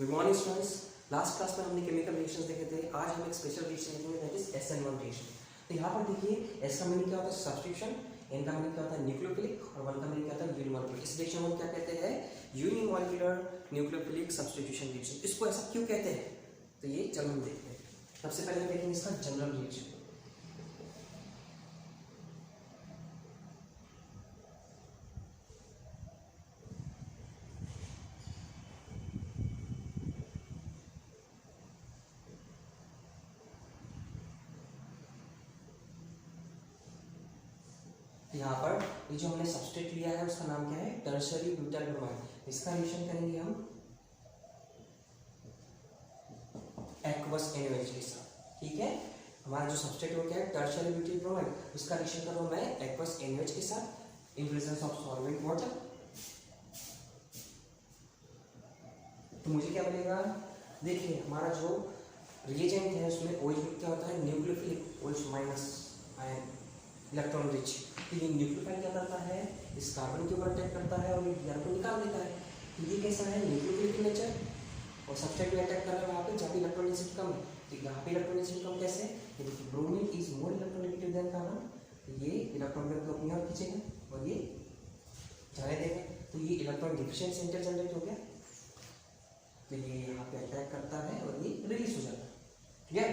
Good morning students. Last class में हमने chemical reactions देखे थे। आज हम एक स्पेशल रिएक्शन देखेंगे, दैट इज SN1 रिएक्शन। तो यहाँ पर देखिए, S का मीनिंग क्या होता है? सब्स्टिट्यूशन। N का मीनिंग क्या होता है? न्यूक्लियोफिलिक। और 1 का मीनिंग क्या होता है? यूनिमॉलिक्यूलर। इस रिएक्शन को क्या कहते हैं? Unimolecular nucleophilic substitution reaction. इसको ऐसा क्यों कहते हैं? तो ये चलो हम देखते हैं। सबसे पहले हम देखेंगे इसका जनरल रिएक्शन। यहाँ पर ये जो हमने सबस्ट्रेट लिया है उसका नाम क्या है? Tertiary butyl bromide. इसका रिएक्शन करेंगे हम एक्वस NaOH के साथ। ठीक है, हमारा जो सबस्ट्रेट हो गया है टर्शियरी ब्यूटाइल ब्रोमाइड, उसका रिएक्शन कर रहा हूं मैं एक्वस NaOH के साथ in presence of solvent water. तो मुझे क्या मिलेगा? देखिए, हमारा जो रिएजेंट है उसमें OH क्या होता है? Nucleophilic, OH minus ion, electron rich. तो ये न्यूक्लियोफाइल क्या करता है? इस कार्बन के ऊपर अटैक करता है और ये कार्बन को निकाल देता है। तो ये कैसा है? Nucleophilic nature. और सबस्ट्रेट में अटैक कर रहा है वहाँ पे जहाँ पे इलेक्ट्रॉन डेंसिटी कम है। तो यहाँ पे इलेक्ट्रॉन डेंसिटी कम कैसे? ये देखिए, bromine is more electronegative than carbon. तो ये इलेक्ट्रॉन को अपनी ओर खींचेगा और ये जाने देगा। तो ये इलेक्ट्रॉन डिफिशिएंट सेंटर जनरेट हो गया। तो ये यहाँ पे अटैक करता है और ये रिलीज हो जाता है। ठीक है,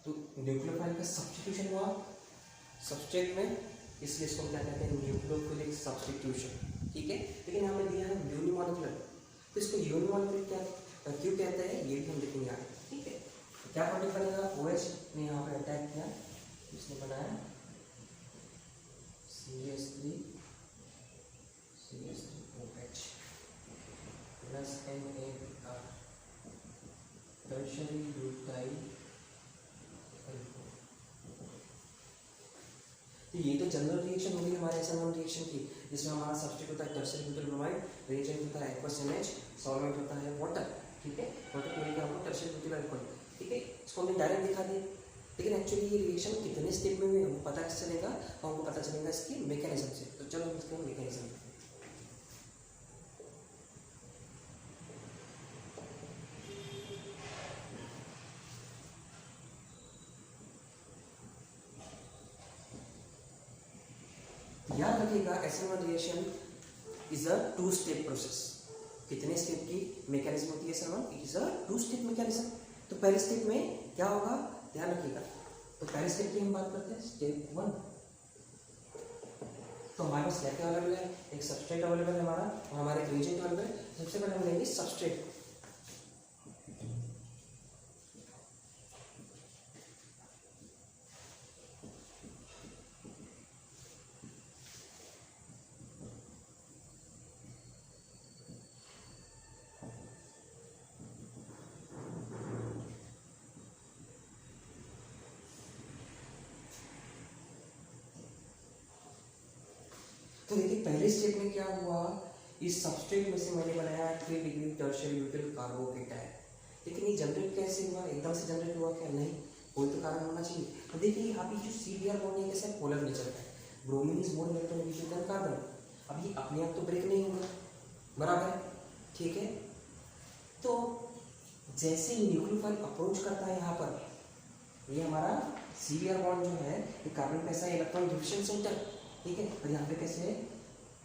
तो न्यूक्लियोफाइल का सब्स्टिट्यूशन हुआ सबस्ट्रेट में, इसलिए इसको क्या कहते हैं? Nucleophilic substitution. ठीक है, लेकिन हमने दिया है यूनिमॉलिक्यूलर, तो इसको यूनिमॉलिक्यूलर क्या क्यों कहते हैं ये भी हम देखेंगे आगे। ठीक है, तो क्या प्रोड्यूस करेगा? OH ने यहाँ पे अटैक किया, इसने बनाया CH3OH plus NaBr tertiary butyl. तो ये तो जनरल रिएक्शन होगी हमारे SN1 रिएक्शन की, जिसमें हमारा सबस्ट्रेट होता है टर्शियरी ब्यूटाइल ब्रोमाइड, रिएजेंट होता है एक्वस NaOH, सॉल्वेंट होता है वाटर। ठीक है, वाटर को लेकर हमको टर्शियरी ब्यूटाइल अल्कोहल। ठीक है, इसको हमने डायरेक्ट दिखा दिया, लेकिन एक्चुअली ये रिएक्शन कितने स्टेप में हुई हमको पता कैसे चलेगा? हमको पता चलेगा इसकी मैकेनिज्म से। तो चलो हम इसको मैकेनिज्म याद रखिएगा, SN1 reaction is a 2 step process. कितने स्टेप की मैकेनिज्म होती है SN1? It is a 2 step mechanism. तो पहले स्टेप में क्या होगा, ध्यान रखिएगा। तो पहले स्टेप की हम बात करते हैं, स्टेप 1। तो हमारे पास क्या क्या अवेलेबल है? एक सबस्ट्रेट अवेलेबल है हमारा और हमारे एक रिएजेंट अवेलेबल है। सबसे पहले हम लेंगे सबस्ट्रेट। तो देखिए, पहले स्टेप में क्या हुआ? इस सबस्ट्रेट में से मैंने बनाया 3 डिग्री टर्शियरी ब्यूटाइल कार्बोकेटायन। लेकिन ये जनरेट कैसे हुआ? एकदम से जनरेट हुआ क्या? नहीं, कोई तो कारण होना चाहिए। तो देखिए, यहाँ पे जो CBr बॉन्ड है कैसा पोलर नेचर का है। Bromine is more electronegative than carbon. अब ये अपने आप तो ब्रेक नहीं होगा, बराबर है? ठीक है, तो जैसे न्यूक्लियोफाइल अप्रोच करता है यहाँ पर, ये हमारा CBr बॉन्ड जो है ये कार्बन कैसा है? Electron deficient centre. ठीक है, और यहाँ पे कैसे है?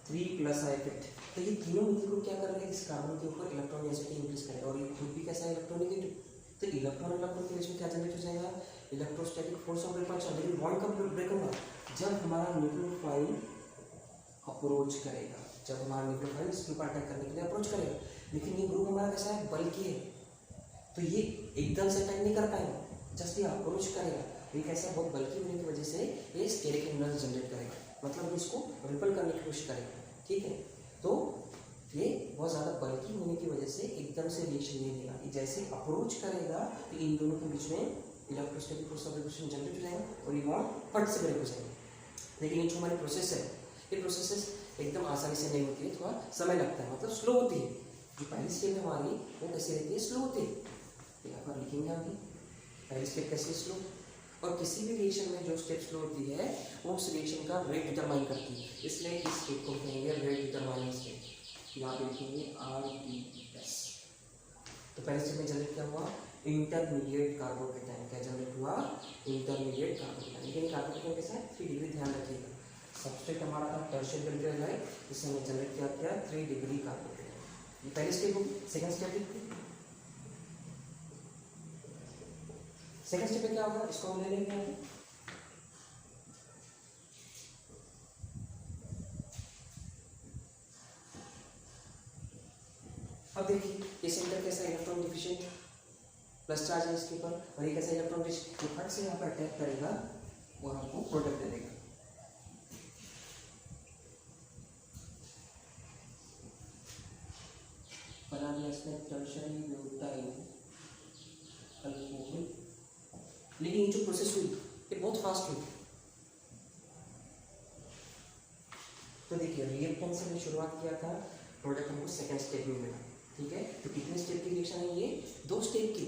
3+ इफेक्ट। तो ये तीनों मिलकर ग्रुप क्या कर रहे हैं? इस कार्बन के ऊपर इलेक्ट्रॉन डेंसिटी इंक्रीज करेगा और ये खुद भी कैसा है? इलेक्ट्रोनेगेटिव। तो इलेक्ट्रॉन के बीच में क्या जनरेट हो जाएगा? Electrostatic force of repulsion. लेकिन बॉन्ड कब ब्रेक होगा? जब हमारा न्यूक्लियोफाइल अप्रोच करेगा, जब हमारा न्यूक्लियोफाइल इसके ऊपर अटैक करने के लिए अप्रोच करेगा। लेकिन ये ग्रुप हमारा कैसा है? बल्कि है, तो ये एकदम से अटैक नहीं कर पाएगा, जस्ट ये अप्रोच करेगा। ये कैसा है? बहुत बल्कि होने की वजह से ये स्टेरिक इम्पल्स जनरेट करेगा, मतलब इसको रिपल करने की कोशिश करेगा। ठीक है, तो ये बहुत ज़्यादा बल्कि होने की वजह से एकदम से रिएक्शन नहीं देगा। ये जैसे अप्रोच करेगा तो इन दोनों के बीच में electrostatic force of repulsion generate हो जाएगा और ये बॉन्ड फट से ब्रेक हो जाएगा। लेकिन ये जो हमारी प्रोसेस है, ये प्रोसेस एकदम आसानी से नहीं होती है, थोड़ा समय लगता है, मतलब स्लो होती है। जो पहली स्टेप है हमारी वो कैसे रहती है? स्लो होती है। यहाँ पर लिखेंगे आगे पहली स्टेप कैसे स्लो। और किसी भी रिएक्शन में जो स्टेप स्लो होती है वो उस रिएक्शन का रेट डिटरमाइन करती है, इसलिए इस स्टेप को कहेंगे रेट डिटरमाइनिंग स्टेप। यहाँ पे लिखेंगे RDS। तो पहले स्टेप में जनरेट क्या हुआ, इंटरमीडिएट कार्बोकेटाइन। क्या जनरेट हुआ, इंटरमीडिएट कार्बोकेटाइन। लेकिन कार्बोकेटाइन कैसा है, 3 डिग्री, ध्यान रखिएगा। सबस्ट्रेट हमारा था टर्शियरी पेनिट्रेट है, इससे हमने जनरेट किया क्या, 3 डिग्री कार्बोकेटाइन। ये पहली स्टेप होगी। सेकंड स्टेप देखिए, सेकंड स्टेप में क्या होगा, इसको हम ले लेंगे आगे। अब देखिए ये सेंटर कैसा इलेक्ट्रॉन डिफिशिएंट, प्लस चार्ज है इसके ऊपर, और ये कैसा इलेक्ट्रॉन रिच, तो फट से यहाँ पर अटैक करेगा और हमको प्रोडक्ट दे देगा। बना दिया इसने टर्शियरी ब्यूटाइल अल्कोहल। लेकिन ये जो प्रोसेस हुई ये बहुत फास्ट हुई। तो देखिए रिएक्टेंट से हमने शुरुआत किया था, प्रोडक्ट हमको सेकंड स्टेप में मिला, ठीक है। तो कितने स्टेप की रिएक्शन है ये, 2 स्टेप की।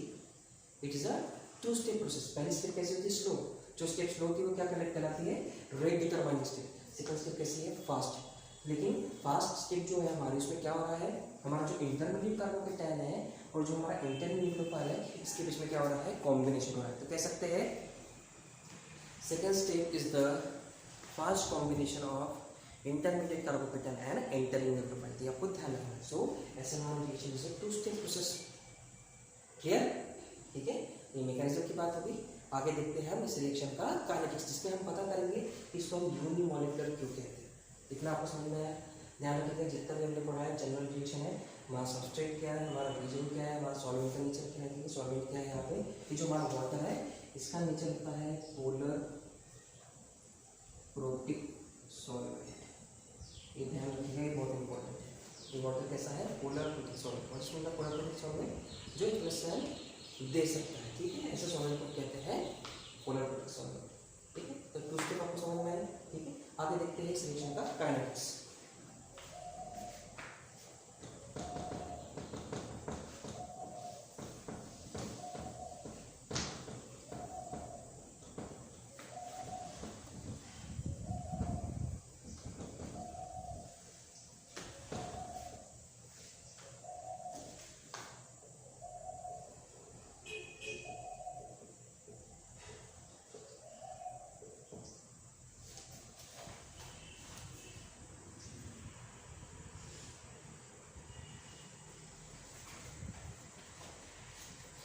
It is a 2 step process. पहली स्टेप कैसी होती है, स्लो। जो स्टेप स्लो होती है वो क्या कहलाती है, rate determining step. Second step कैसी है, फास्ट। लेकिन फास्ट स्टेप जो है हमारी, उसमें क्या हो रहा है, हमारा जो इंटरमीडिएट कार्बोकेटाइन है और जो हमारा इंटरमीडिएट ग्लूकोफाइल है, इसके बीच में क्या हो रहा है, कॉम्बिनेशन हो रहा है। तो कह सकते हैं second step is the fast combination of intermediate carbocation and entering the nucleophile. तो आपको ध्यान रखना है। So S N one reaction is a 2 step process. Clear, ठीक है। ये मैकेनिज्म की बात होगी। आगे देखते हैं हम इस रिएक्शन का काइनेटिक्स, जिसमें हम पता करेंगे इसको हम यूनिमोलिकुलर क्यों कहते हैं। इतना आपको समझ में आया। ध्यान रखिएगा जितना भी हमने पढ़ा है जनरल रिएक्शन है, हमारा सबस्ट्रेट क्या है, हमारा रीजन क्या है, हमारा सॉल्वेंट का नेचर क्या है। सॉल्वेंट क्या है यहाँ पे, ये जो हमारा वाटर है इसका नेचर होता है पोलर प्रोटिक सॉल्वेंट। ये ध्यान रखिएगा, ये बहुत इंपॉर्टेंट है। ये वाटर कैसा है, पोलर प्रोटिक सॉल्वेंट। और इसमें पोलर प्रोटिक सॉल्वेंट जो इक्वेशन दे सकता है, ठीक है। ऐसे सॉल्वेंट को कहते हैं पोलर प्रोटिक सॉल्वेंट, ठीक है। तो 2 स्टेप आपको समझ में आया, ठीक है। आगे देखते हैं इस रिएक्शन का kinetics.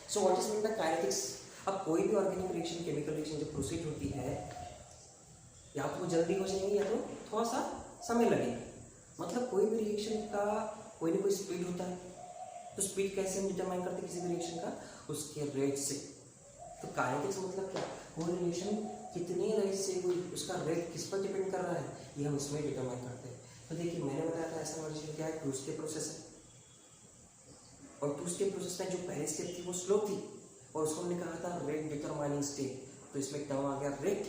So what is mean bye kinetics. अब कोई भी ऑर्गेनिक रिएक्शन, केमिकल रिएक्शन जब प्रोसीड होती है, या तो जल्दी हो जाएगी या तो थोड़ा सा समय लगेगा। मतलब कोई भी रिएक्शन का कोई ना कोई स्पीड होता है। तो स्पीड कैसे हम डिटरमाइन करते हैं किसी भी रिएक्शन का, उसके रेट से। तो काइनेटिक्स मतलब क्या, कोई रिएक्शन कितने रेट से हुई, उसका रेट किस पर डिपेंड कर रहा है, ये हम इसमें डिटरमाइन करते हैं। तो देखिए मैंने बताया था ऐसा रिएक्शन क्या है, 2 स्टेप प्रोसेस है। और 2 स्टेप प्रोसेस में जो पहली स्टेप थी वो स्लो थी, और उसको हमने कहा था रेट डिटरमाइनिंग स्टेप। तो इसमें टर्म आ गया रेट।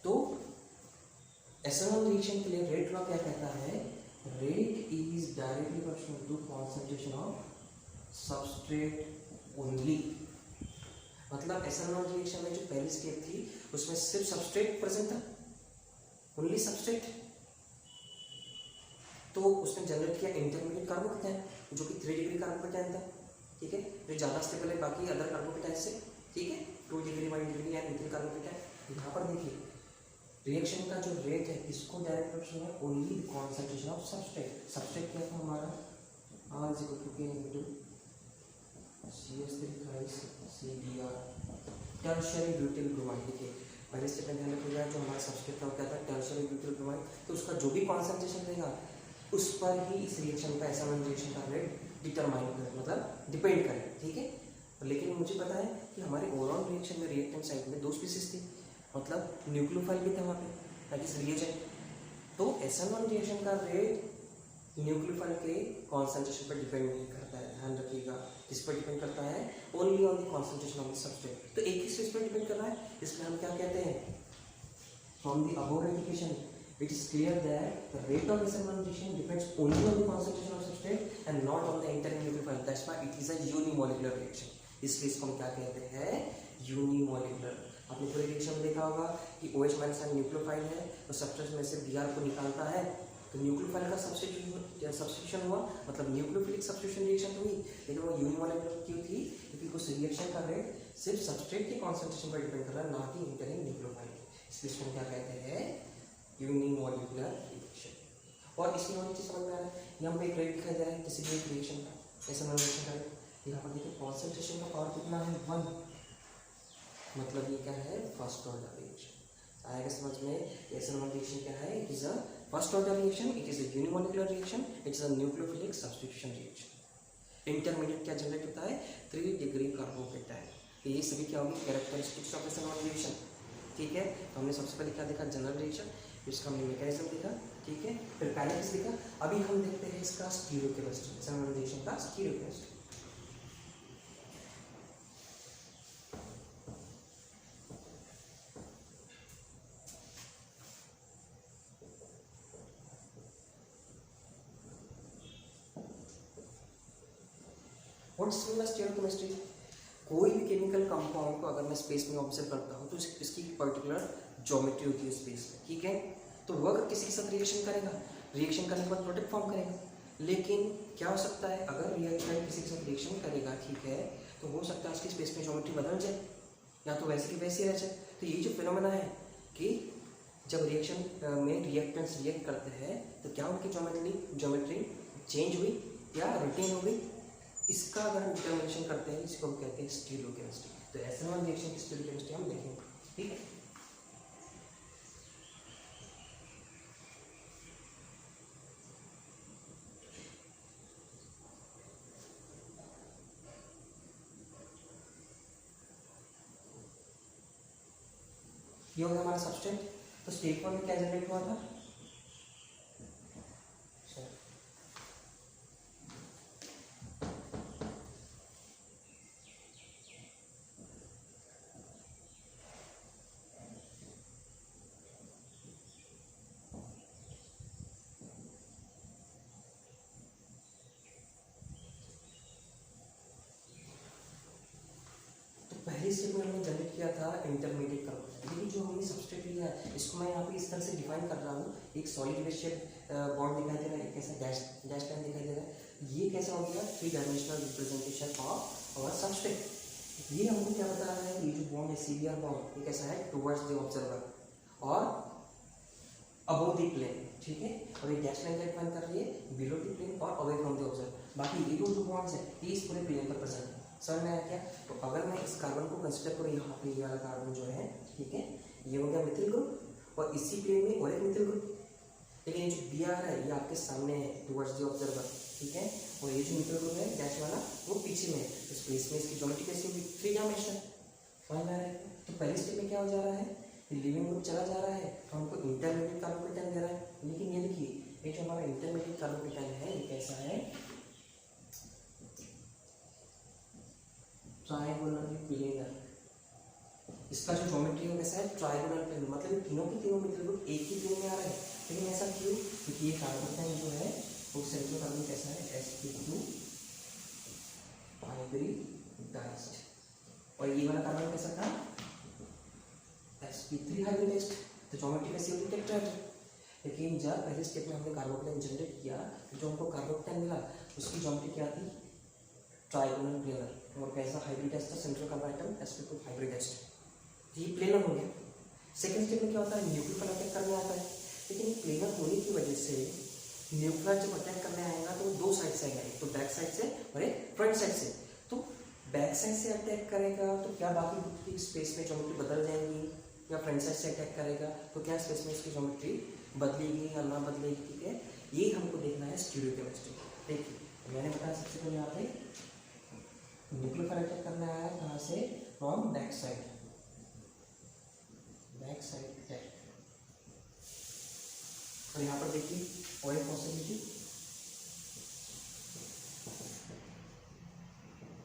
तो एसएन1 रिएक्शन के लिए रेट लॉ क्या कहता है, rate is directly proportional to concentration of substrate only. मतलब एसएन1 रिएक्शन में जो पहली स्टेप थी उसमें सिर्फ सबस्ट्रेट प्रेजेंट था, ओनली सबस्ट्रेट। तो उसने जनरेट किया इंटरमीडिएट कार्बोकेटाइन जो कि 3 डिग्री कार्बोकेटाइन था, ठीक है। जो ज़्यादा स्टेबल है बाकी अदर कार्बोकेटाइन से, ठीक है। 2 degree 1 degree and methyl carbocation. यहाँ पर देखिए रिएक्शन का जो रेट है इसको डायरेक्ट प्रोपोर्शनल है only concentration of substrate. Substrate क्या था हमारा, R is equal to K into CH3CBr tertiary butyl bromide. देखिए पहले स्टेप में ध्यान रखिएगा जो हमारा सबस्ट्रेट था वो क्या था, टर्शियरी ब्यूटिल ब्रोमाइड। तो उसका जो भी कॉन्सेंट्रेशन रहेगा उस पर ही इस रिएक्शन का, एसएन1 रिएक्शन का रेट डिटरमाइन करे, मतलब डिपेंड करे, ठीक है। लेकिन मुझे पता है कि हमारे ओवरऑल रिएक्शन में रिएक्टेंट साइड में 2 स्पीसीज थी, मतलब न्यूक्लियोफाइल भी था वहाँ पे, दैट इज रिएजेंट। तो एसएन1 रिएक्शन का रेट न्यूक्लियोफाइल के कॉन्सेंट्रेशन पर डिपेंड नहीं करता है, ध्यान रखिएगा। किस पर डिपेंड करता है, only on the concentration of the substrate. तो एक ही चीज पर डिपेंड कर रहा है, इसमें हम क्या कहते हैं, from the above indication it is clear that the rate of SN1 reaction depends only on the concentration of substrate and not on the entering nucleophile. That's why it is a unimolecular reaction. इसलिए इसको हम क्या कहते हैं, unimolecular. आपने पूरे reaction में देखा होगा कि OH- न्यूक्लियोफाइल है, तो सबस्ट्रेट में से Br को निकालता है, तो न्यूक्लियोफाइल का सब्स्टिट्यूशन हुआ, मतलब न्यूक्लियोफिलिक सब्स्टिट्यूशन रिएक्शन हुई, लेकिन वो यूनिमोलेकुलर क्यों थी? क्योंकि कुछ रिएक्शन का रेट सिर्फ सबस्ट्रेट के कॉन्सेंट्रेशन पर डिपेंड कर रहा है, ना कि इंटरिंग न्यूक्लियोफाइल। इसलिए इसको क्या कहते हैं? Unimolecular reaction. और इसमें और चीज समझ में आ रहा है, यहाँ पे एक रेट दिखाई दे रहा है किसी भी एक रिएक्शन का, ऐसा रिएक्शन का यहाँ पर देखिए कॉन्सेंट्रेशन का पावर कितना है? 1, मतलब ये क्या है? First order reaction. आएगा समझ में? SN1 रिएक्शन क्या है? It is a first order reaction, it is a unimolecular reaction, it is a nucleophilic substitution reaction. Intermediate क्या जनरेट होता है? 3 डिग्री कार्बोकेटायन। ये सभी क्या होगी? Characteristics of SN1 reaction. ठीक है, तो हमने सबसे पहले क्या देखा? जनरल रिएक्शन, इसका हमने मैकेनिज्म देखा, ठीक है, फिर काइनेटिक्स देखा। अभी हम देखते हैं इसका स्टीरियोकेमिस्ट्री, SN1 रिएक्शन का stereochemistry. What's mean by stereochemistry? कोई भी केमिकल कंपाउंड को अगर मैं स्पेस में ऑब्जर्व करता हूँ तो इसकी पर्टिकुलर ज्योमेट्री होती है स्पेस में, ठीक है। तो वो अगर किसी के साथ रिएक्शन करेगा, रिएक्शन करने के बाद प्रोडक्ट फॉर्म करेगा, लेकिन क्या हो सकता है अगर रिएक्टेंट किसी के साथ रिएक्शन करेगा, ठीक है, तो हो सकता है उसकी स्पेस में ज्योमेट्री बदल जाए या तो वैसे की वैसे रह जाए। तो ये जो फिनोमेना है कि जब रिएक्शन में रिएक्टेंट्स रिएक्ट करते हैं तो क्या उनकी ज्योमेट्री चेंज हुई या रिटेन हो गई, इसका अगर हम डिटर्मिनेशन करते हैं इसको हम कहते हैं स्टीरियोकेमिस्ट्री। तो SN1 रिएक्शन की स्टीरियोकेमिस्ट्री हम देखेंगे, ठीक है। ये होगा हमारा सबस्टेंट। तो स्टेप 1 में क्या जनरेट हुआ था? पहले स्टेप में हमने जनरेट किया था इंटरमीडिएट कार्बन, लेकिन जो हमने सबस्ट्रेट लिया है इसको मैं यहाँ पे इस तरह से डिफाइन कर रहा हूँ। एक सॉलिड वेज शेप बॉन्ड दिखाई दे रहा है, एक ऐसा डैश लाइन दिखाई दे रहा है। ये कैसा हो गया? 3 dimensional representation of our substrate. ये हमको क्या बता रहा है? ये जो बॉन्ड है सीवियर बॉन्ड, ये कैसा है? टुवर्ड्स द ऑब्जर्वर और अबव द प्लेन, ठीक है। और ये डैश लाइन डिफाइन कर रही है बिलो द प्लेन और अवे फ्रॉम द ऑब्जर्वर। बाकी ये जो बॉन्ड्स है ये इस पूरे प्लेन पर प्रेजेंट है। समझ में आया क्या? तो अगर मैं इस कार्बन को कंसिडर करूँ, यहाँ पे ये वाला कार्बन जो है, ठीक है, ये हो गया मिथिल ग्रुप और इसी प्लेन में और एक मिथिल ग्रुप, लेकिन ये जो Br है ये आपके सामने है टुवर्ड्स द ऑब्जर्वर, ठीक है, और ये जो मिथिल ग्रुप है डैश वाला वो पीछे में है। तो स्पेस में इसकी ज्योमेट्री कैसी होगी? 3 डायमेंशनल। समझ में आ रहा है? तो पहले स्टेप में क्या हो जा रहा है? लिविंग ग्रुप चला जा रहा है तो हमको इंटरमीडिएट कार्बोकेटायन दे रहा है, लेकिन ये देखिए ये जो हमारा इंटरमीडिएट कार्बोकेटायन है ये कैसा है? Trigonal planar. इसका जो ज्योमेट्री है कैसा है? Trigonal planar. मतलब तीनों के तीनों मिथिल ग्रुप एक ही प्लेन में आ रहे हैं, लेकिन ऐसा क्यों? क्योंकि ये कार्बोकेटायन जो है वो सेंट्रल कार्बन कैसा है? sp2 हाइब्रिडाइज्ड, और ये वाला कार्बन कैसा था? sp3 hybridised. तो ज्योमेट्री कैसी होती है? टेट्राहेड्रल। लेकिन जब पहले स्टेप में हमने कार्बोकेटायन जनरेट किया तो जो हमको कार्बोकेटायन मिला उसकी ज्योमेट्री क्या थी? Trigonal planar. और कैसा? हाइब्रिडाइज्ड था central carbon atom sp2 hybridised. ये प्लेनर हो गया। सेकंड स्टेप में क्या होता है? न्यूक्लियोफाइल अटैक करने आता है, लेकिन ये प्लेनर होने की वजह से न्यूक्लियोफाइल जब अटैक करने आएगा तो वो 2 साइड से आएगा, एक तो बैक साइड से और एक फ्रंट साइड से। तो बैक साइड से अटैक करेगा तो क्या बाकी स्पेस में ज्योमेट्री बदल जाएंगी, या फ्रंट साइड से अटैक करेगा तो क्या स्पेस में इसकी ज्योमेट्री बदलेगी या ना बदलेगी, ठीक है। ये हमको देखना है स्टीरियोकेमिस्ट्री। देखिए मैंने बताया सबसे पहले यहाँ पे न्यूक्लियोफाइल अटैक करने आया है, कहाँ से? From back side attack. और यहाँ पर देखिए और एक पॉसिबिलिटी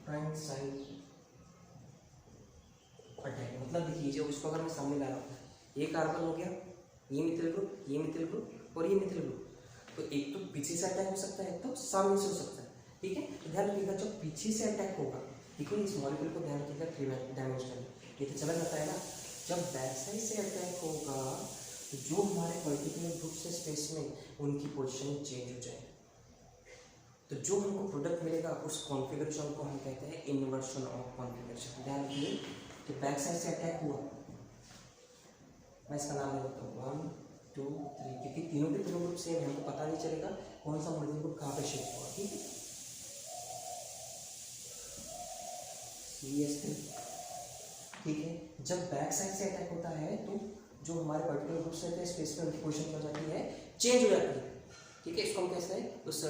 फ्रंट साइड अटैक। मतलब देखिए जो इसको अगर मैं सामने ला रहा हूँ, ये कार्बन हो गया, ये मिथिल ग्रुप, ये मिथिल ग्रुप और ये मिथिल ग्रुप, तो एक तो पीछे से अटैक हो सकता है, एक तो सामने से हो सकता है, ठीक है। तो ध्यान रखिएगा जब पीछे से अटैक होगा, ठीक है, इस मॉलिक्यूल को ध्यान रखिएगा 3 डायमेंशनल, ये तो चला जाता है ना। जब बैक साइड से अटैक होगा तो जो हमारे पर्टिकुलर ग्रुप से स्पेस में उनकी पोजीशन चेंज हो जाए। तो जो हमको प्रोडक्ट मिलेगा उस कॉन्फ़िगरेशन को हम कहते हैं इन्वर्शन ऑफ कॉन्फ़िगरेशन। ध्यान रखिए कि बैक साइड से अटैक हुआ, मैं इसका नाम ले देता हूँ 1 2 3, क्योंकि तीनों के तीनों ग्रुप सेम है, हमको पता नहीं चलेगा कौन सा मॉलिक्यूल ग्रुप कहाँ पे शिफ्ट हुआ। ठीक है, CH3। ठीक है, जब बैक साइड से अटैक होता है तो जो हमारे पर्टिकुलर ग्रुप से स्पेस में उनकी पोजीशन हो जाती है, चेंज हो जाती है। ठीक है, इसको हम कहते हैं उस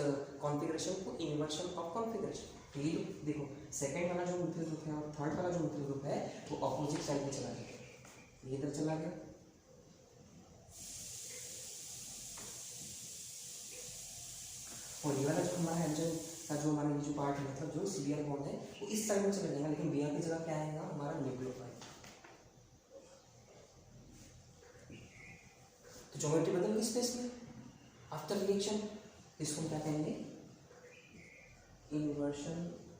कॉन्फ़िगरेशन को इन्वर्शन ऑफ कॉन्फ़िगरेशन। तो ये देखो सेकंड वाला जो मिथिल ग्रुप है और थर्ड वाला जो मिथिल ग्रुप है वो अपोजिट साइड में चला गया, ये इधर चला गया। और ये वाला जो हमारा हाइड्रोजन का जो हमारा जो पार्ट है, मतलब जो सीरियल बॉन्ड है वो इस साइड में चला जाएगा, लेकिन Br की जगह क्या आएगा, हमारा न्यूक्लियोफाइल। तो ज्योमेट्री बदल गई स्पेस में आफ्टर रिएक्शन। इसको हम क्या कहेंगे, इन्वर्शन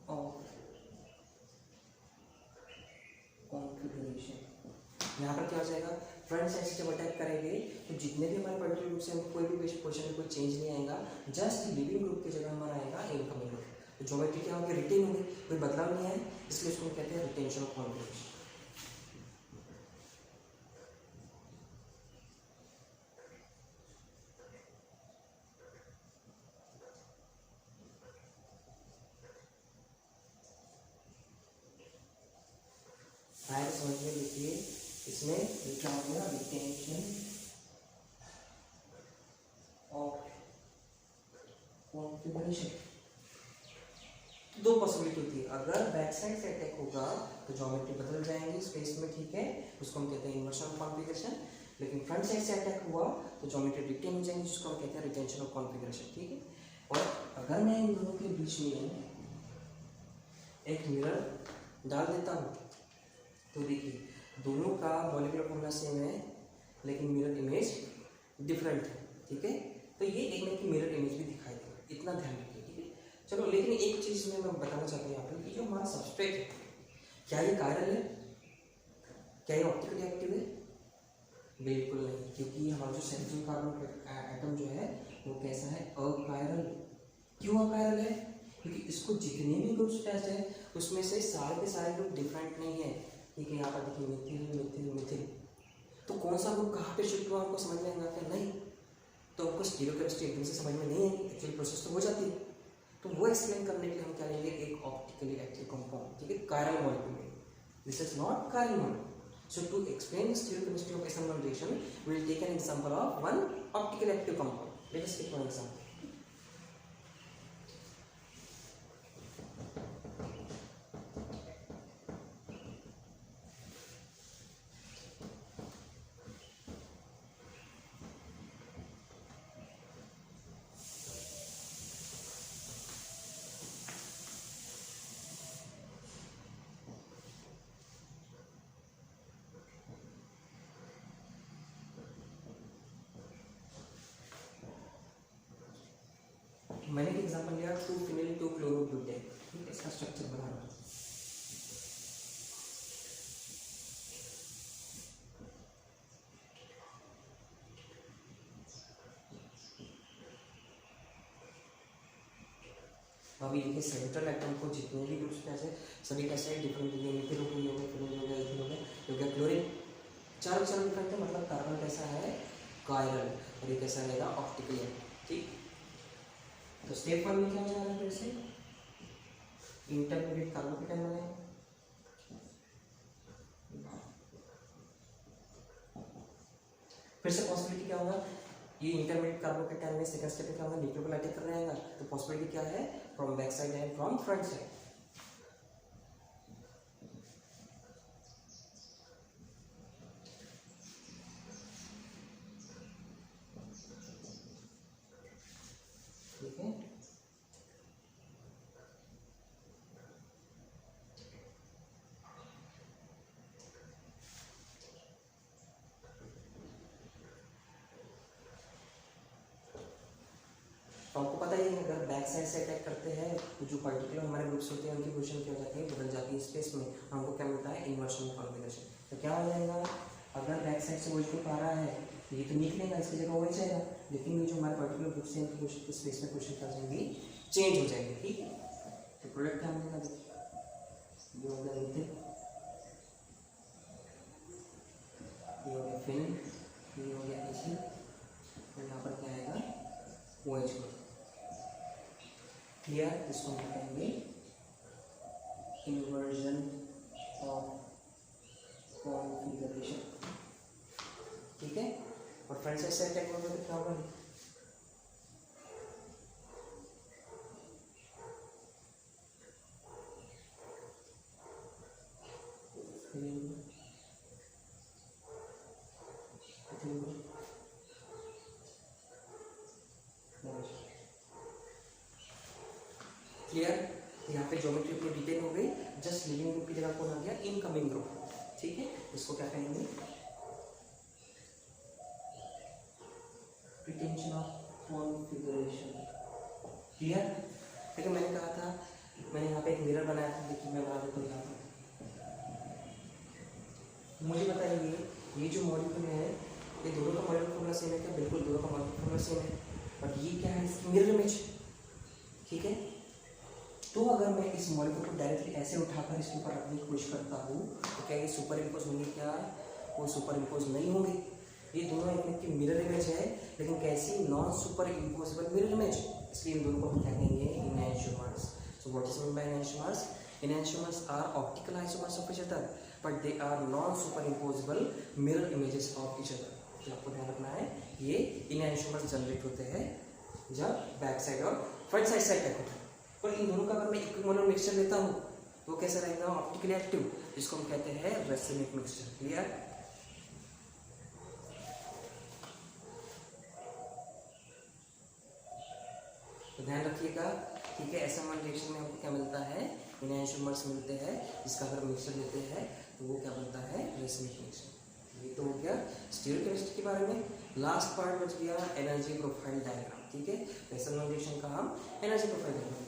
ऑफ कॉन्फ़िगरेशन। यहाँ पर क्या हो जाएगा, फ्रंट साइड से जब अटैक करेंगे तो जितने भी हमारे पर्टिकुलर ग्रुप से कोई भी पोजीशन में कोई चेंज नहीं आएगा, जस्ट लिविंग ग्रुप की जगह हमारा आएगा इनकमिंग ग्रुप। तो ज्योमेट्री क्या होगी, रिटेन होगी, कोई बदलाव नहीं आए, इसलिए इसको हम कहते हैं रिटेंशन ऑफ कॉन्फ़िगरेशन। आए समझ में देखिए, इसमें क्या हो गया, रिटेंशन ऑफ कॉन्फ़िगरेशन। दो पॉसिबिलिटी होती है, अगर बैक साइड से अटैक होगा तो ज्योमेट्री बदल जाएंगी स्पेस में। ठीक है, उसको हम कहते हैं इन्वर्शन ऑफ कॉन्फ़िगरेशन। लेकिन फ्रंट साइड से अटैक हुआ तो ज्योमेट्री रिटेन हो जाएंगी, जिसको हम कहते हैं रिटेंशन ऑफ कॉन्फ़िगरेशन। ठीक है, और अगर मैं इन दोनों के बीच में एक मिरर डाल देता हूँ तो देखिए दोनों का मॉलिक्यूलर फॉर्मूला सेम है लेकिन मिरर इमेज डिफरेंट है। ठीक है, तो ये एक में की मिरर इमेज भी दिखाई देगा, इतना ध्यान रखिए। ठीक है, चलो, लेकिन एक चीज़ में मैं बताना चाहता हूँ यहाँ पर कि जो हमारा सबस्ट्रेट है, क्या ये कायरल है, क्या ये ऑप्टिकली एक्टिव है? बिल्कुल नहीं, क्योंकि हमारा जो सेंट्रल कार्बन एटम जो है वो कैसा है, अकायरल। क्यों अकायरल है? क्योंकि इसको जितने भी ग्रुप्स अटैच है उसमें से सारे के सारे ग्रुप डिफरेंट नहीं है। ठीक है, यहाँ पर देखिए मिथिल मिथिल मिथिल, तो कौन सा ग्रुप कहाँ पे शिफ्ट हुआ हमको समझ में आएगा क्या? नहीं, तो हमको स्टीरियोकेमिस्ट्री एकदम से समझ में नहीं आएगी, एक्चुअली प्रोसेस तो हो जाती है। तो वो एक्सप्लेन करने के लिए हम क्या लेंगे, एक ऑप्टिकली एक्टिव कंपाउंड। ठीक है, chiral molecule, this is not chiral molecule. So to explain the stereochemistry of SN1 reaction, we will take an example of one optically active compound. Let us take one example. मैंने एक example लिया 2-फिनाइल 2-क्लोरोब्यूटेन। ठीक है, इसका structure बनाना। अभी देखिए central atom को जितने भी ग्रुप्स कैसे सभी कैसे डिफरेंट हो गए, मिथिल हो गया, फिनाइल हो गया, इथिल हो गया, क्लोरीन, चार डिफरेंट है। मतलब कार्बन कैसा है, कायरल, और ये कैसा रहेगा, ऑप्टिकली एक्टिव। ठीक, तो स्टेप 1 में क्या हो जाएगा, फिर से इंटरमीडिएट कार्बोकेटाइन बनाए, फिर से पॉसिबिलिटी क्या होगा, ये इंटरमीडिएट कार्बोकेटाइन में सेकंड स्टेप में क्या होगा, न्यूक्लियोफाइल अटैक करने आएगा। तो पॉसिबिलिटी क्या है, from back side and from front side. ठीक है, तो आपको पता ही है अगर बैक साइड से अटैक करते हैं तो जो पर्टिकुलर हमारे ग्रुप्स होते हैं उनकी पोजीशन क्या हो जाती है, बदल जाती है स्पेस में, हमको क्या मिलता है, इन्वर्शन ऑफ कॉन्फ़िगरेशन। तो क्या हो जाएगा, अगर बैक साइड से वही ग्रुप आ रहा है ये तो निकलेगा, इसकी जगह वही जाएगा, लेकिन ये जो हमारे पर्टिकुलर बुक से स्पेस में क्वेश्चन क्या जाएंगी, चेंज हो जाएंगे। ठीक है, तो प्रोडक्ट क्या मिलेगा, ये हो गया मीथेन, ये हो गया फिन, ये हो गया एचिल, और यहाँ पर क्या आएगा, OH ग्रुप। क्लियर, इसको हम कहेंगे इन्वर्जन ऑफ कॉन्फिगरेशन। ठीक है, और फ्रंट साइड से अटैक होगा तो क्या होगा, क्लियर। यहाँ पे ज्योमेट्री अपनी डिटेल हो गई, जस्ट लिविंग ग्रुप की जगह कौन आ गया, इनकमिंग ग्रुप। ठीक है, इसको क्या कहेंगे, प्रिटेंशन ऑफ कॉन्फिगरेशन। क्लियर। देखिए मैंने कहा था, मैंने यहाँ पे एक मिरर बनाया था, देखिए मैं बना देता हूँ यहाँ पर। मुझे बताइए ये जो मॉलिक्यूल है, ये दोनों का मॉलिक्यूलर फॉर्मूला सेम है क्या, बिल्कुल दोनों का मॉलिक्यूलर फॉर्मूला सेम है, बट ये क्या है, इसकी मिरर इमेज। ठीक है, तो अगर मैं इस मॉलिक्यूल को डायरेक्टली ऐसे उठाकर इसके ऊपर रखने की कोशिश करता हूँ तो क्या ये सुपर इम्पोज होंगे, क्या वो सुपर इम्पोज नहीं होंगे। ये दोनों एक की मिरर इमेज है, लेकिन कैसी, non super imposable mirror image, इसलिए इन दोनों को हम क्या कहेंगे, enantiomers. So what is mean by enantiomers, enantiomers are optical isomers of each other but they are non super imposable mirror images of each other. तो आपको ध्यान रखना है, ये इनैंशियोमर्स जनरेट होते हैं जब बैक साइड और फ्रंट साइड से अटैक होता है। और इन दोनों का अगर मैं इक्विमोलर मिक्सचर लेता हूँ तो कैसा रहेगा, ऑप्टिकली एक्टिव, जिसको हम कहते हैं रेसिमिक मिक्सचर। क्लियर। तो ध्यान रखिएगा। ठीक है, ऐसा मान रिएक्शन में हमको क्या मिलता है, इनैंशियोमर्स मिलते हैं, जिसका अगर मिक्सचर लेते हैं तो वो क्या बनता है, रेसिमिक मिक्सचर। ये तो हो गया स्टीरियोकेमिस्ट्री के बारे में। लास्ट पार्ट बच गया एनर्जी प्रोफाइल डायग्राम। ठीक है, ऐसा मान रिएक्शन का हम एनर्जी प्रोफाइल डायग्राम।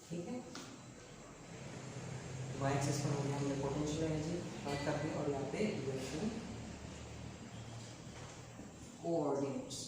ठीक है, y एक्सिस पर हो गया हमने पोटेंशियल एनर्जी बात करते हैं, और यहाँ पे रिएक्शन कोऑर्डिनेट्स।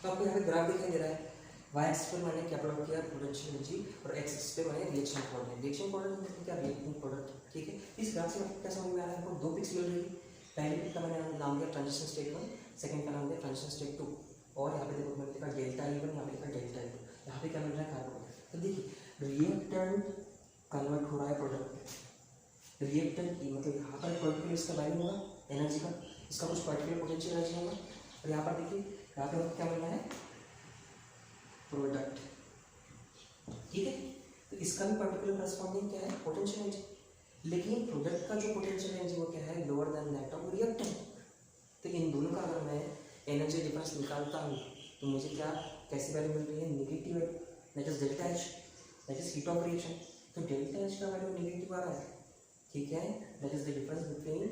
तो आपको यहाँ पे ग्राफ दिखाई दे रहा है, y एक्सिस पर मैंने क्या प्लॉट किया, पोटेंशियल एनर्जी, और x एक्सिस पे मैंने रिएक्शन कोऑर्डिनेट। रिएक्शन कोऑर्डिनेट मतलब क्या, रिएक्टिंग प्रोडक्ट। ठीक है, इस ग्राफ से आपको क्या समझ में आ रहा है, आपको दो पिक्स मिल रही है। पहले पिक का मैंने नाम दिया ट्रांजिशन स्टेट 1, सेकंड का नाम दिया ट्रांजिशन स्टेट 2, और यहाँ पे देखो मैंने लिखा डेल्टा E1, यहाँ पे लिखा डेल्टा E2। यहाँ पे क्या मिल रहा है, कार्बन। तो देखिए रिएक्टेंट कन्वर्ट हो रहा है प्रोडक्ट में। रिएक्टेंट की मतलब यहाँ पर पर्टिकुलर इसका वैल्यू होगा एनर्जी का, इसका कुछ पर्टिकुलर पोटेंशियल एनर्जी होगा, और यहाँ पर देखिए यहाँ पे क्या मिल रहा है, प्रोडक्ट। ठीक है, तो इसका भी पर्टिकुलर करस्पॉन्डिंग क्या है, पोटेंशियल एनर्जी। लेकिन प्रोडक्ट का जो पोटेंशियल एनर्जी वो क्या है, lower than that of reactant. तो इन दोनों का अगर मैं एनर्जी डिफरेंस निकालता हूँ तो मुझे क्या, कैसी वैल्यू मिल रही है, negative, that is delta H, that is heat of reaction. तो डेल्टा एच का वैल्यू नेगेटिव आ रहा है। ठीक है, that is the difference between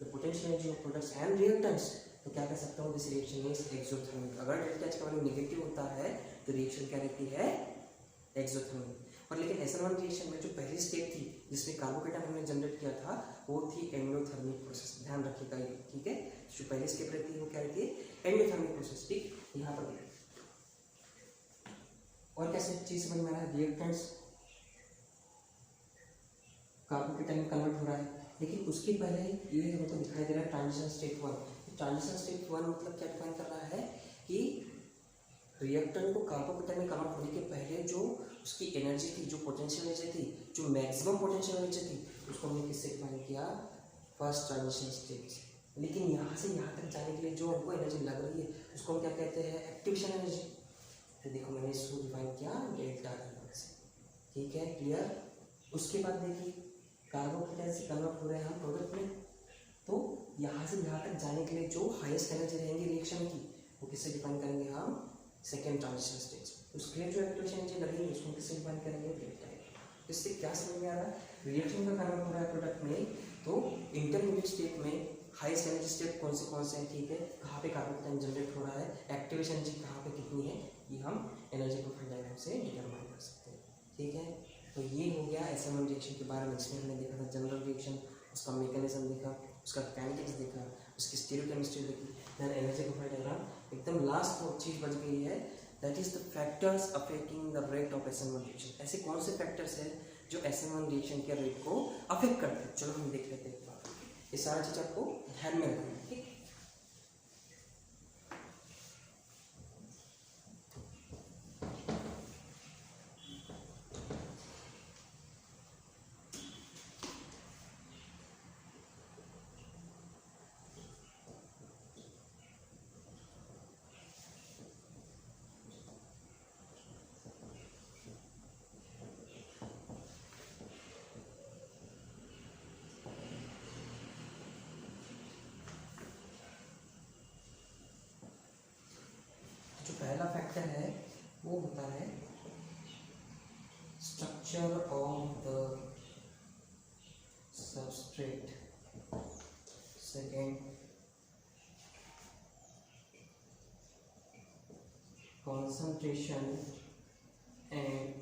the potential energy of products and reactants. तो क्या कह सकता हूँ, दिस रिएक्शन इज एक्सोथर्मिक। अगर डेल्टा एच का वैल्यू नेगेटिव होता है तो रिएक्शन क्या रहती है, एक्सोथर्मिक। और लेकिन SN1 रिएक्शन में जो पहली स्टेप थी जिसमें कार्बोकेटाइन हमने जनरेट किया था वो थी एंडोथर्मिक प्रोसेस। ध्यान रखिएगा ये, ठीक है। जो पहली स्टेप रहती है वो क्या रहती है, एंडोथर्मिक प्रोसेस। ठीक, यहाँ पर देखिए और कैसे चीज समझ में आ रहा है, रिएक्टेंट्स कार्बोकेटाइन कन्वर्ट हो रहा है, लेकिन उसके पहले ये हमको दिखाई दे रहा है ट्रांजिशन स्टेट 1। ट्रांजिशन स्टेट 1 मतलब क्या डिफाइन कर रहा है कि रिएक्टेंट को कार्बोकेटाइन में कन्वर्ट होने के पहले जो उसकी एनर्जी थी, जो पोटेंशियल एनर्जी थी, जो मैक्सिमम पोटेंशियल एनर्जी थी, उसको हमने किससे डिफाइन किया, फर्स्ट ट्रांजिशन स्टेट। लेकिन यहाँ से यहाँ तक जाने के लिए जो हमको एनर्जी लग रही है उसको हम क्या कहते हैं, एक्टिवेशन एनर्जी। तो देखो मैंने इसको डिफाइन किया डेल्टा E से, ठीक है, क्लियर। उसके बाद देखिए कार्बोकेटाइन से कन्वर्ट हो रहे हैं हम प्रोडक्ट में, तो यहाँ से यहाँ तक जाने के लिए जो हाईएस्ट एनर्जी रहेंगी रिएक्शन की वो किससे डिफाइन करेंगे हम, सेकेंड ट्रांजिशन स्टेज। उसके लिए जो एक्टिवेशन एनर्जी लगेगी उसको किससे डिफाइन करेंगे, डेल्टा E। इससे क्या समझ में आ रहा है, रिएक्शन का कन्वर्ट हो रहा है प्रोडक्ट में, तो इंटरमीडिएट स्टेट में हाईएस्ट एनर्जी स्टेट कौन से हैं, ठीक है, कहाँ पे कार्बोकेटाइन जनरेट हो रहा है, एक्टिवेशन एनर्जी कहाँ पे कितनी है, ये हम एनर्जी प्रोफाइल डायग्राम से डिटरमाइन कर सकते हैं, ठीक है। तो ये हो गया SN1 रिएक्शन के बारे में। इसमें हमने देखा था जनरल रिएक्शन, उसका मैकेनिज्म देखा, उसका काइनेटिक्स देखा, उसकी स्टीरियोकेमिस्ट्री देखी, देन एनर्जी प्रोफाइल डायग्राम। एकदम लास्ट वो चीज़ बच गई है, that is the factors affecting the rate of SN1 reaction. ऐसे कौन से फैक्टर्स है जो SN1 रिएक्शन के रेट को अफेक्ट करते हैं, चलो हम देख लेते हैं एक बार। ये सारा चीज़ आपको ध्यान में रखना है, ठीक। जो पहला फैक्टर है वो होता है structure of the substrate, second concentration and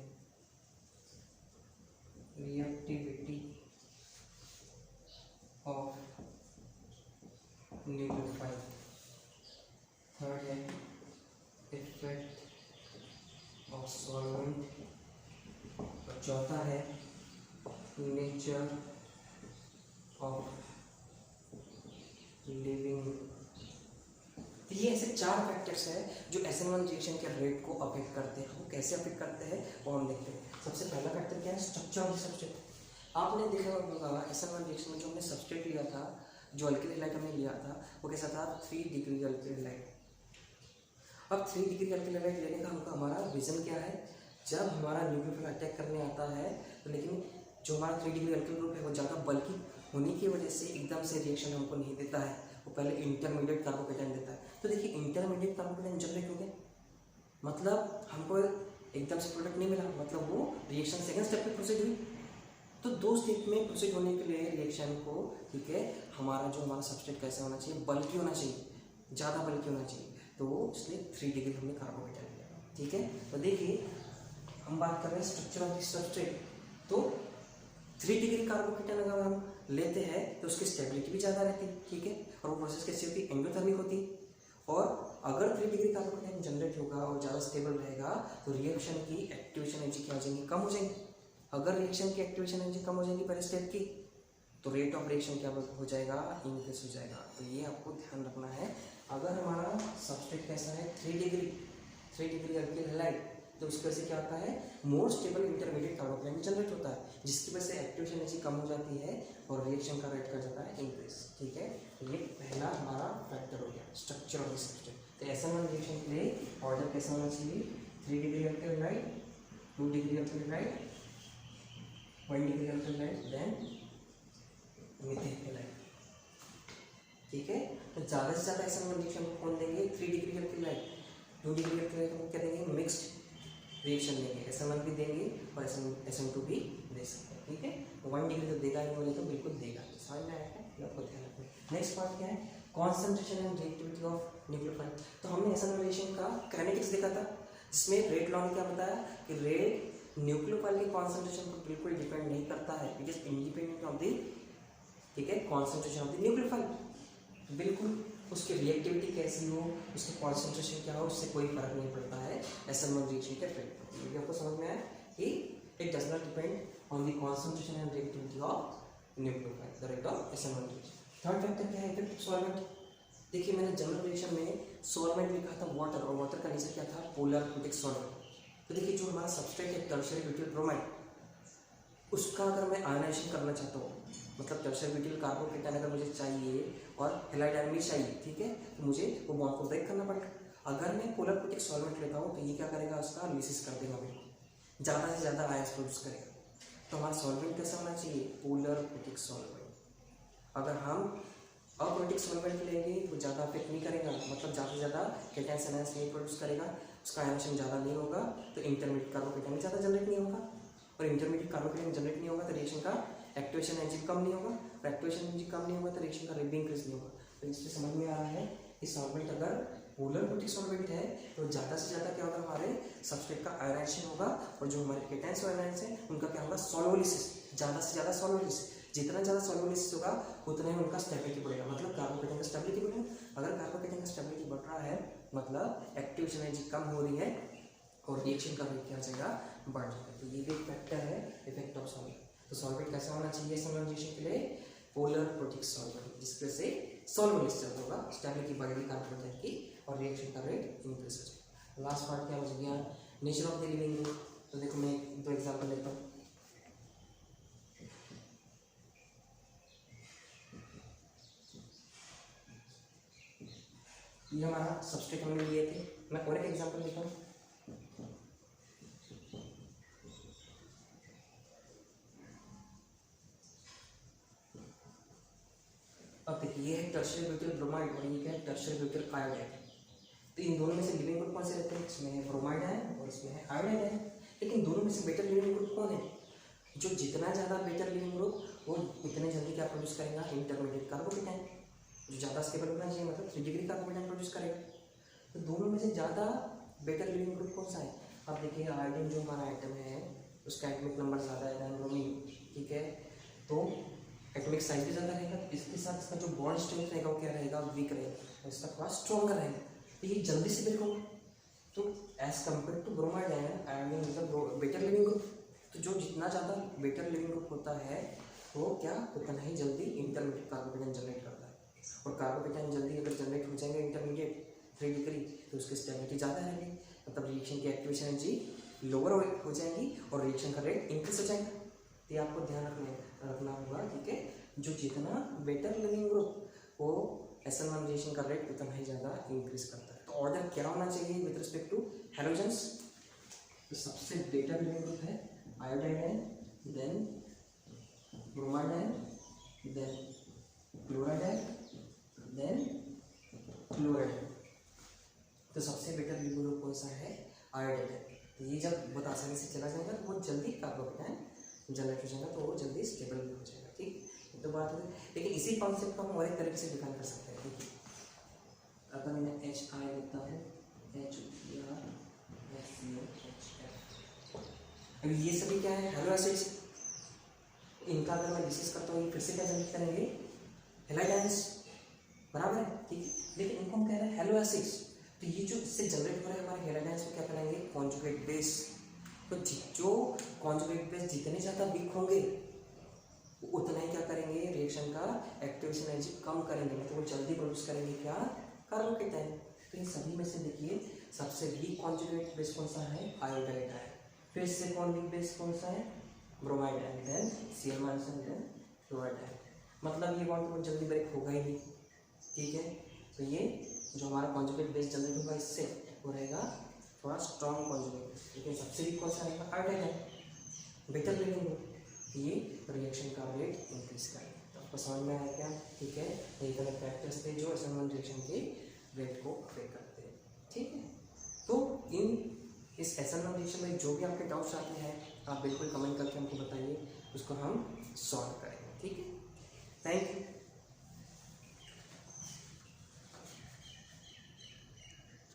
reactivity of nucleophile, third है effect of solvent, और चौथा है nature of living। ये ऐसे चार फैक्टर्स हैं जो SN1 रिएक्शन के रेट को अफेक्ट करते हैं। वो कैसे अफेक्ट करते हैं वो हम देखते हैं। सबसे पहला फैक्टर क्या है, स्ट्रक्चर ऑफ सबस्ट्रेट। आपने देखा होगा SN1 रिएक्शन में जो हमने सबस्ट्रेट लिया था, जो अल्किल हैलाइड हमने लिया था, वो कैसा था, 3 डिग्री अल्किल हैलाइड। अब 3 डिग्री अल्किल हैलाइड लेने का हमारा रीज़न क्या है, जब हमारा न्यूक्लियोफाइल अटैक करने आता है तो लेकिन जो हमारा 3 डिग्री अल्किल ग्रुप है वो ज़्यादा बल्कि होने की वजह से एकदम से रिएक्शन हमको नहीं देता है, वो पहले इंटरमीडिएट कार्बोकेटाइन देता है। तो देखिए इंटरमीडिएट कार्बोकेटाइन जनरेट हो गया, मतलब हमको एकदम से प्रोडक्ट नहीं मिला, मतलब वो रिएक्शन सेकंड स्टेप पे प्रोसीड हुई। तो 2 स्टेप में प्रोसीड होने के लिए रिएक्शन को, ठीक है, हमारा जो हमारा सबस्ट्रेट कैसा होना चाहिए, बल्कि होना चाहिए, ज़्यादा बल्कि होना चाहिए। तो इसलिए 3 डिग्री हमने कार्बोकेटाइन लिया, ठीक है। तो देखिए हम बात कर रहे हैं स्ट्रक्चर ऑफ द सबस्ट्रेट, तो 3 डिग्री कार्बोकेटाइन अगर हम लेते हैं तो उसकी स्टेबिलिटी भी ज़्यादा रहती है, ठीक है, और वो प्रोसेस कैसी होती है, एंडोथर्मिक होती है। और अगर 3 डिग्री कार्बोकेटाइन जनरेट होगा और ज़्यादा स्टेबल रहेगा तो रिएक्शन की एक्टिवेशन एनर्जी क्या हो जाएंगी, कम हो जाएंगी। अगर रिएक्शन की एक्टिवेशन एनर्जी कम हो जाएगी पहले स्टेप की, तो रेट ऑफ रिएक्शन क्या हो जाएगा, इंक्रीज हो जाएगा। तो ये आपको ध्यान रखना है। अगर हमारा सबस्ट्रेट कैसा है, 3 डिग्री अल्किल हैलाइड, तो उसकी वजह से क्या होता है, more stable intermediate carbocation generate होता है, जिसकी वजह से एक्टिवेशन एनर्जी कम हो जाती है और रिएक्शन का रेट कर जाता है इंक्रीज, ठीक है। तो ये पहला हमारा फैक्टर हो गया, स्ट्रक्चर ऑफ द सबस्ट्रेट। तो SN1 रिएक्शन के लिए ऑर्डर कैसा होना चाहिए, 3 degree alkyl halide, 2 degree alkyl halide, 1 degree alkyl halide, then methane halide, ठीक है। तो ज़्यादा से ज़्यादा SN1 रिएक्शन को कौन देंगे, 3 degree alkyl halide, 2 degree alkyl halide को क्या देंगे, मिक्स्ड रिएक्शन देंगे, SN1 भी देंगे और SN2 भी दे सकते हैं, ठीक है। तो 1 डिग्री तो देगा ही, बोले तो बिल्कुल देगा, समझ में आया है, ये आपको ध्यान रखना है। नेक्स्ट पार्ट क्या है, concentration and reactivity of nucleophile. तो हमने एसएन रिलेशन का काइनेटिक्स देखा था, जिसमें रेट लॉ ने क्या बताया कि रेट न्यूक्लियोफाइल के कॉन्सेंट्रेशन पर बिल्कुल डिपेंड नहीं करता है, it is independent of the, ठीक है, कॉन्सेंट्रेशन ऑफ द न्यूक्लियोफाइल। बिल्कुल उसकी रिएक्टिविटी कैसी हो, उसकी कॉन्सेंट्रेशन क्या हो, उससे कोई फर्क नहीं पड़ता है SN1 रिएक्शन के इफेक्ट। ये आपको समझ में आया कि it does not depend on the concentration and reactivity of nucleophile, the rate of SN1 reaction. Third factor क्या है, इफेक्ट ऑफ सॉल्वेंट। देखिए मैंने जनरल रिएक्शन में सॉल्वेंट लिखा था वाटर, और वाटर का नेचर क्या था, पोलर प्रोटिक सॉल्वेंट। तो देखिए जो हमारा सबस्ट्रेट है टर्शियरी ब्यूटाइल ब्रोमाइड, उसका अगर मैं आयनाइजेशन करना चाहता हूँ, मतलब टर्शियरी ब्यूटाइल कार्बोकेटायन अगर मुझे चाहिए और हैलाइड आयन भी चाहिए, ठीक है, तो मुझे वो बॉन्ड को ब्रेक करना पड़ेगा। अगर मैं पोलर प्रोटिक सॉल्वेंट लेता हूँ तो ये क्या करेगा, उसका लिसिस कर देगा, बिल्कुल ज़्यादा से ज़्यादा आयंस प्रोड्यूस करेगा। तो हमारा सॉल्वेंट कैसा होना चाहिए, पोलर प्रोटिक सॉल्वेंट। अगर हम अप्रोटिक सॉल्वेंट लेंगे तो ज़्यादा इफेक्ट नहीं करेगा, मतलब ज़्यादा से ज़्यादा कैटायंस आयंस नहीं प्रोड्यूस करेगा, उसका आयनाइजेशन ज़्यादा नहीं होगा, तो इंटरमीडिएट कार्बोकेटायन ज़्यादा जनरेट नहीं होगा, और इंटरमीडिएट कार्बोकेटायन जनरेट नहीं होगा तो रिएक्शन का एक्टिवेशन एनर्जी कम नहीं होगा, और एक्टिवेशन एनर्जी कम नहीं होगा तो रिएक्शन का रेट भी इंक्रीज नहीं होगा। तो इससे समझ में आ रहा है कि सॉल्वेंट अगर पोलर प्रोटिक सॉल्वेंट है तो ज़्यादा से ज़्यादा क्या होगा, हमारे सबस्ट्रेट का आयनाइजेशन होगा, और जो हमारे कैटायंस आयनाइंस हैं उनका क्या होगा, सॉल्वोलिसिस, ज़्यादा से ज़्यादा सॉल्वोलिसिस। जितना ज़्यादा सॉल्वोलिसिस होगा उतना ही उनका स्टेबिलिटी बढ़ेगा, मतलब कार्बोकेटायन का स्टेबिलिटी बढ़ेगा। अगर कार्बोकेटायन का स्टेबिलिटी बढ़ रहा है मतलब एक्टिवेशन एनर्जी कम हो रही है और रिएक्शन का रेट क्या हो जाएगा, बढ़ जाएगा। तो ये भी एक फैक्टर है इफेक्ट ऑफ सॉल्वेंट। तो सॉल्वेंट कैसा होना चाहिए सॉल्वेंटेशन के लिए, पोलर प्रोटिक सॉल्वेंट, जिसके से सॉल्वोलिसिस होगा, स्टेबिलिटी बढ़ेगी कार्बोकेटायन की और रिएक्शन का रेट इंक्रीज हो जाएगा। लास्ट पार्ट क्या हो गया, nature of the living group. तो देखो मैं दो एग्जांपल लेता हूँ। ये हमारा सबस्ट्रेट हमने लिए थे, मैं और एक एग्जांपल लेता हूँ। अब देखिए ये है टर्शियरी ब्यूटाइल ब्रोमाइड और ये क्या है, टर्शियरी ब्यूटाइल आयोडाइड। तो इन दोनों में से लिविंग ग्रुप कौन से रहते हैं, इसमें है ब्रोमाइड है और इसमें है आयोडाइड है। लेकिन दोनों में से बेटर लिविंग ग्रुप कौन है, जो जितना ज़्यादा बेटर लिविंग ग्रुप वो उतने जल्दी क्या प्रोड्यूस करेगा, इंटरमीडिएट कार्बोकेटायन, जो ज़्यादा स्टेबल होना चाहिए, मतलब 3 डिग्री कार्बोकेटायन प्रोड्यूस करेगा। तो दोनों में से ज़्यादा बेटर लिविंग ग्रुप कौन सा है। अब देखिए आयोडीन जो हमारा आइटम है उसका एटॉमिक नंबर ज़्यादा है दैन ब्रोमीन, ठीक है, तो एटॉमिक साइज भी ज़्यादा रहेगा, इसके साथ इसका जो बॉन्ड स्ट्रेंथ रहेगा वो क्या रहेगा, वीक रहेगा, और इसका थोड़ा स्ट्रॉन्गर रहेगा, तो ये जल्दी से ब्रेक होगा। तो as compare to bromide iodine मतलब बेटर लिविंग ग्रुप। तो जो जितना ज़्यादा बेटर लिविंग ग्रुप होता है वो क्या उतना ही जल्दी इंटरमीडिएट कार्बोकेटायन जनरेट करता है, और कार्बोकेटायन जल्दी अगर जनरेट हो जाएंगे इंटरमीडिएट 3 डिग्री तो उसकी स्टेबिलिटी ज़्यादा रहेगी, मतलब रिएक्शन की एक्टिवेशन एनर्जी लोअर हो जाएगी और रिएक्शन का रेट इंक्रीज हो जाएगा। तो ये आपको ध्यान रखना होगा, ठीक है। जो जितना बेटर लिविंग ग्रुप वो SN1 रिएक्शन का रेट उतना ही ज़्यादा इंक्रीज करता है। तो ऑर्डर क्या होना चाहिए विद रिस्पेक्ट टू हैलोजेंस, तो सबसे बेटर लिविंग ग्रुप है आयोडाइड है, देन ब्रोमाइड है, देन क्लोराइड है, देन क्लोराइड है। तो सबसे बेटर लिविंग ग्रुप कौन सा है, आयोडाइड है। तो ये जब बहुत आसानी से चला जाएगा तो वो जल्दी कार्बोकेटायन जनरेट हो जाएगा, तो वो जल्दी स्टेबल भी हो जाएगा, ठीक। तो बात है, लेकिन इसी कॉन्सेप्ट को हम और एक तरीके से डिफाइन कर सकते हैं। देखिए अगर मैं HI लेता हूँ, अभी ये सभी क्या है, हेलो एसिड्स, इनका अगर मैं डिस्कस करता हूँ ये फिर से क्या जनरेट करेंगे, हैलाइड आयंस, बराबर है, ठीक। लेकिन इनको हम कह रहे हैं हेलो एसिड्स, तो ये जो इससे जनरेट हो रहे हैं हमारे हैलाइड आयंस को क्या करेंगे, कॉन्जुगेट बेस। तो जो कॉन्जुगेट बेस जितने ज़्यादा वीक होंगे उतना ही क्या करेंगे, रिएक्शन का एक्टिवेशन एनर्जी कम करेंगे, मतलब वो जल्दी प्रोड्यूस करेंगे क्या, कार्बोकेटायन। तो इन सभी में से देखिए सबसे वीक कॉन्जुगेट बेस कौन सा है, आयोडाइड है। फिर इससे कौन वीक बेस कौन सा है, ब्रोमाइड है, देन Cl- देन क्लोराइड है। मतलब ये बॉन्ड बहुत जल्दी ब्रेक होगा ही नहीं, ठीक है। तो ये जो हमारा कॉन्जुगेट बेस जनरेट होगा इससे वो रहेगा थोड़ा स्ट्रॉन्ग कॉन्जुगेट, लेकिन सबसे वीक कौन सा रहेगा, आयोडाइड है, बेटर लिविंग ग्रुप, ये रिएक्शन का रेट इंक्रीज करेगा। तो आपको समझ में आया क्या, ठीक है। यही तरह फैक्टर्स थे जो SN1 रिएक्शन के रेट को अफेक्ट करते हैं, ठीक है। तो इन इस SN1 रिएक्शन में जो भी आपके डाउट्स आते हैं आप बिल्कुल कमेंट करके हमको बताइए, उसको हम सॉल्व करेंगे। ठीक है, थैंक यू।